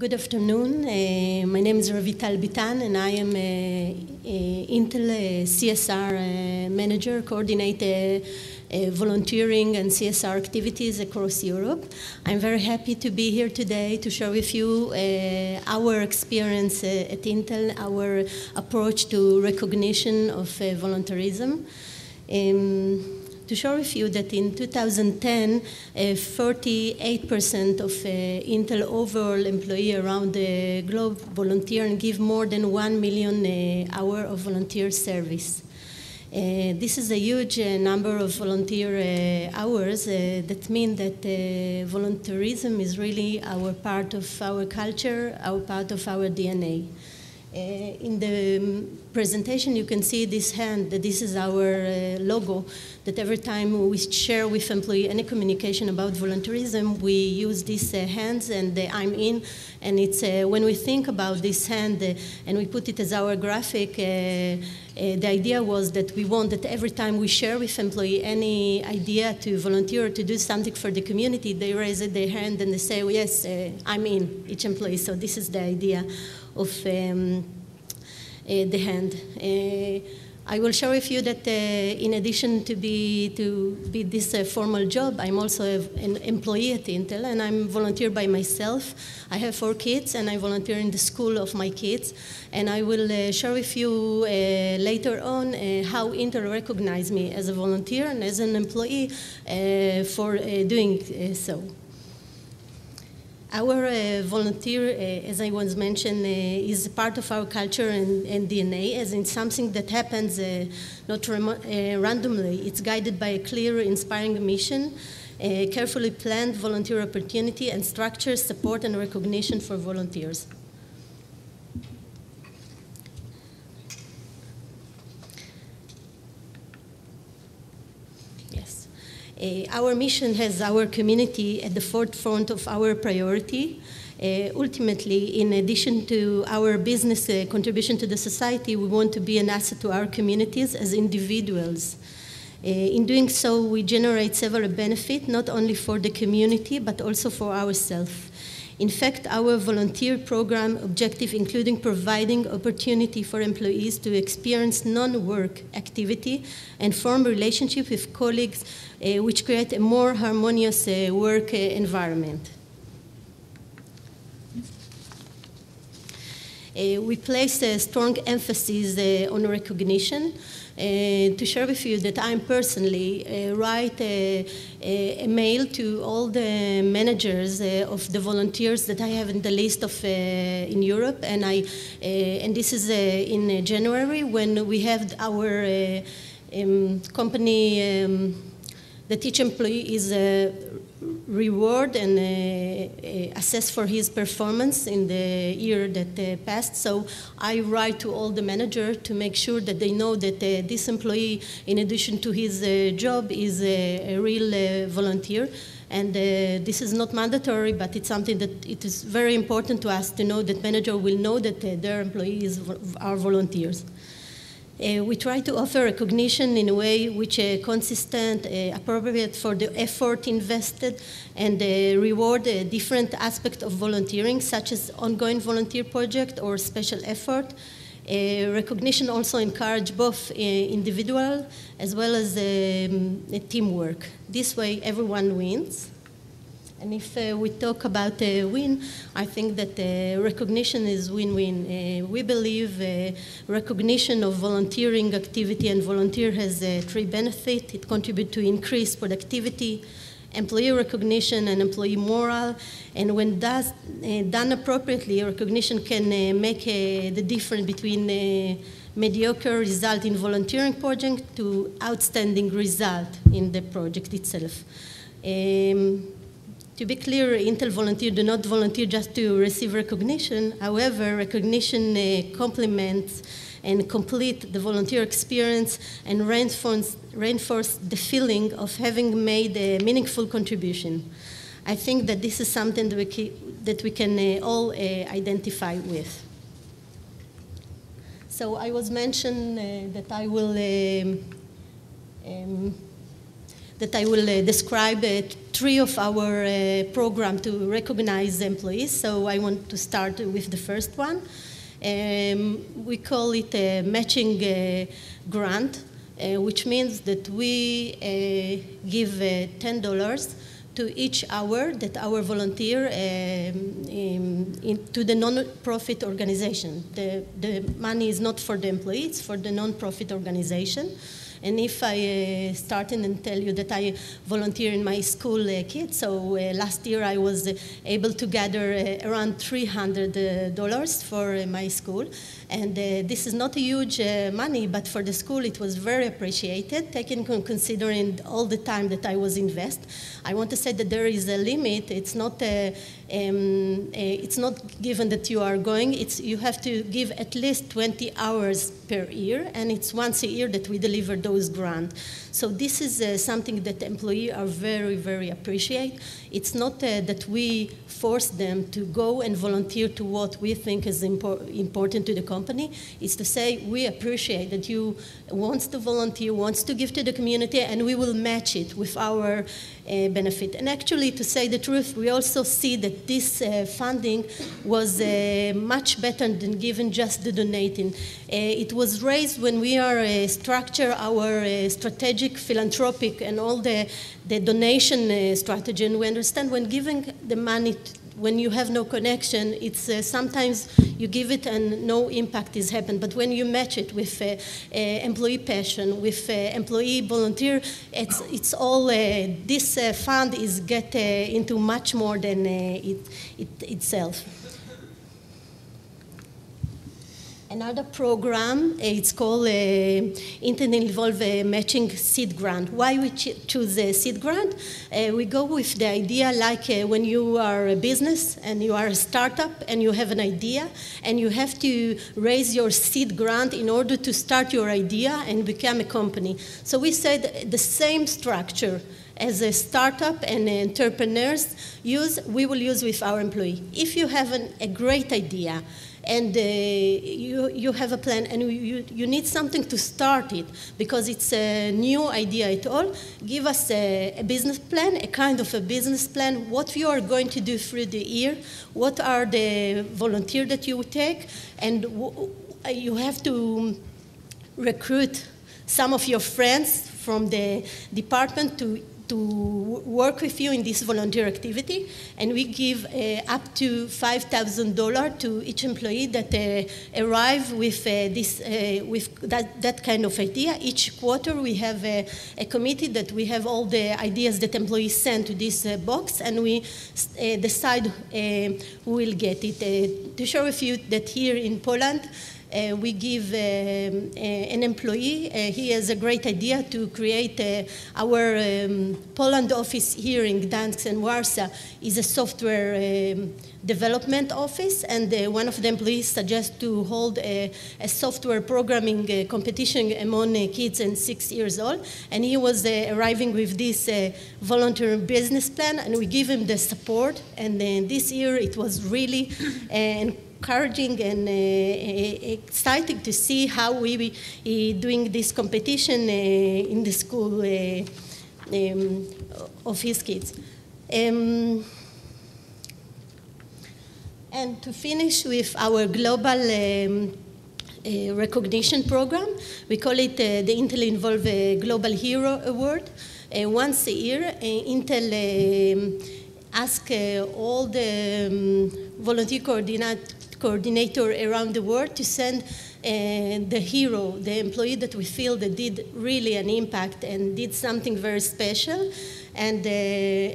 Good afternoon. My name is Revital Bitan, and I am a Intel CSR manager, coordinate volunteering and CSR activities across Europe. I'm very happy to be here today to share with you our experience at Intel, our approach to recognition of volunteerism. To share with you that in 2010, 48% of Intel overall employees around the globe volunteer and give more than 1 million hours of volunteer service. This is a huge number of volunteer hours that mean that volunteerism is really our part of our culture, our part of our DNA. In the presentation, you can see this hand, that this is our logo, that every time we share with employee any communication about volunteerism, we use these hands and the I'm in, and it's when we think about this hand and we put it as our graphic, the idea was that we want that every time we share with employee any idea to volunteer or to do something for the community, they raise their hand and they say, oh, yes, I'm in, each employee. So this is the idea of the hand. I will share with you that in addition to be this formal job, I'm also an employee at Intel, and I'm volunteer by myself. I have 4 kids, and I volunteer in the school of my kids. And I will share with you later on how Intel recognized me as a volunteer and as an employee for doing so. Our volunteer, as I once mentioned, is part of our culture and DNA, as in something that happens not randomly. It's guided by a clear, inspiring mission, a carefully planned volunteer opportunity, and structured support and recognition for volunteers. Our mission has our community at the forefront of our priority. Ultimately, in addition to our business contribution to the society, we want to be an asset to our communities as individuals. In doing so, we generate several benefits, not only for the community, but also for ourselves. In fact, our volunteer program objective including providing opportunity for employees to experience non-work activity and form relationship with colleagues which create a more harmonious work environment. We place a strong emphasis on recognition. To share with you that I personally write a mail to all the managers of the volunteers that I have in the list of in Europe, and this is in January when we have our company that each employee is reward and assess for his performance in the year that passed. So I write to all the managers to make sure that they know that this employee, in addition to his job, is a real volunteer. And this is not mandatory, but it's something that it is very important to us to know that manager will know that their employees are volunteers. We try to offer recognition in a way which is consistent, appropriate for the effort invested, and reward different aspects of volunteering, such as ongoing volunteer project or special effort. Recognition also encourages both individual as well as teamwork. This way, everyone wins. And if we talk about win, I think that recognition is win-win. We believe recognition of volunteering activity and volunteer has 3 benefits. It contributes to increased productivity, employee recognition, and employee morale. And when done appropriately, recognition can make the difference between mediocre result in volunteering project to outstanding result in the project itself. To be clear, Intel volunteers do not volunteer just to receive recognition. However, recognition complements and complete the volunteer experience and reinforce the feeling of having made a meaningful contribution. I think that this is something that we can all identify with. So I was mentioned that I will that I will describe 3 of our program to recognize employees. So I want to start with the first one. We call it a matching grant, which means that we give $10 to each hour that our volunteer to the non-profit organization. The money is not for the employee, it's for the non-profit organization. And if I start and tell you that I volunteer in my school kids, so last year I was able to gather around $300 for my school. And this is not a huge money, but for the school it was very appreciated, taking considering all the time that I was invest. I want to say that there is a limit. It's not given that you are going. You have to give at least 20 hours per year, and it's once a year that we deliver those grants. So this is something that employees are very, very appreciate. It's not that we force them to go and volunteer to what we think is important to the company. It's to say we appreciate that you wants to volunteer, wants to give to the community, and we will match it with our benefit. And actually, to say the truth, we also see that this funding was much better than given just the donating. It was raised when we are structure our strategic philanthropic and all the donation strategy, and we understand when giving the money when you have no connection, it's sometimes you give it and no impact is happened. But when you match it with employee passion, with employee volunteer, it's all this fund is get into much more than itself. Another program, it's called Internet Involved Matching Seed Grant. Why we choose a seed grant? We go with the idea like when you are a business and you are a startup and you have an idea and you have to raise your seed grant in order to start your idea and become a company. So we said the same structure as a startup and entrepreneurs use, we will use with our employee. If you have a great idea, and you have a plan and you need something to start it because it's a new idea at all, give us a business plan, a kind of a business plan, what you are going to do through the year, what are the volunteers that you take, and you have to recruit some of your friends from the department to work with you in this volunteer activity, and we give up to $5,000 to each employee that arrive with that kind of idea. Each quarter we have a committee that we have all the ideas that employees send to this box, and we decide who will get it. To share with you that here in Poland, we give an employee, he has a great idea to create our Poland office here in Gdańsk and Warsaw is a software development office, and one of the employees suggests to hold a software programming competition among kids and 6 years old, and he was arriving with this volunteer business plan, and we give him the support, and then this year it was really encouraging and exciting to see how we doing this competition in the school of his kids. And to finish with our global recognition program, we call it the Intel Involve Global Hero Award. Once a year, Intel asks all the volunteer coordinator around the world to send the hero, the employee that we feel that did really an impact and did something very special. And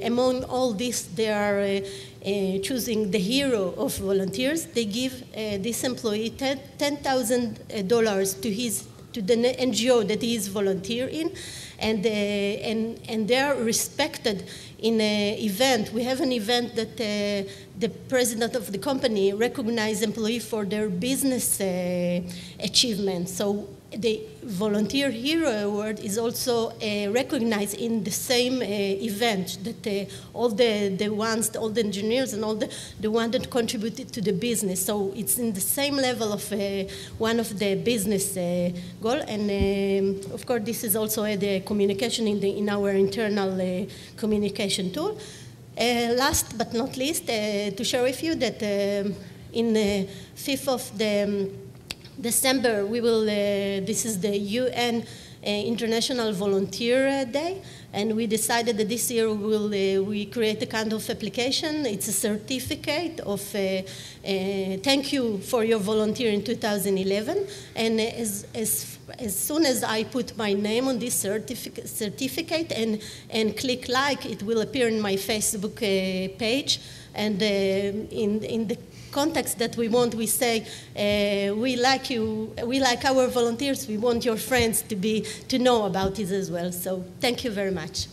among all this, they are choosing the hero of volunteers. They give this employee $10,000 to the NGO that he is volunteer in, and they are respected in an event. We have an event that the president of the company recognizes employees for their business achievements. So the Volunteer Hero Award is also recognized in the same event, that all the engineers and all the ones that contributed to the business. So it's in the same level of one of the business goal. And of course, this is also the communication in our internal communication tool. Last but not least, to share with you that in the 5th of December, we will, this is the UN International Volunteer Day, and we decided that this year we create a kind of application. It's a certificate of thank you for your volunteer in 2011, and as soon as I put my name on this certificate and click like, it will appear in my Facebook page, and in the context that we want, we say, we like you, we like our volunteers, we want your friends to know about it as well. So thank you very much.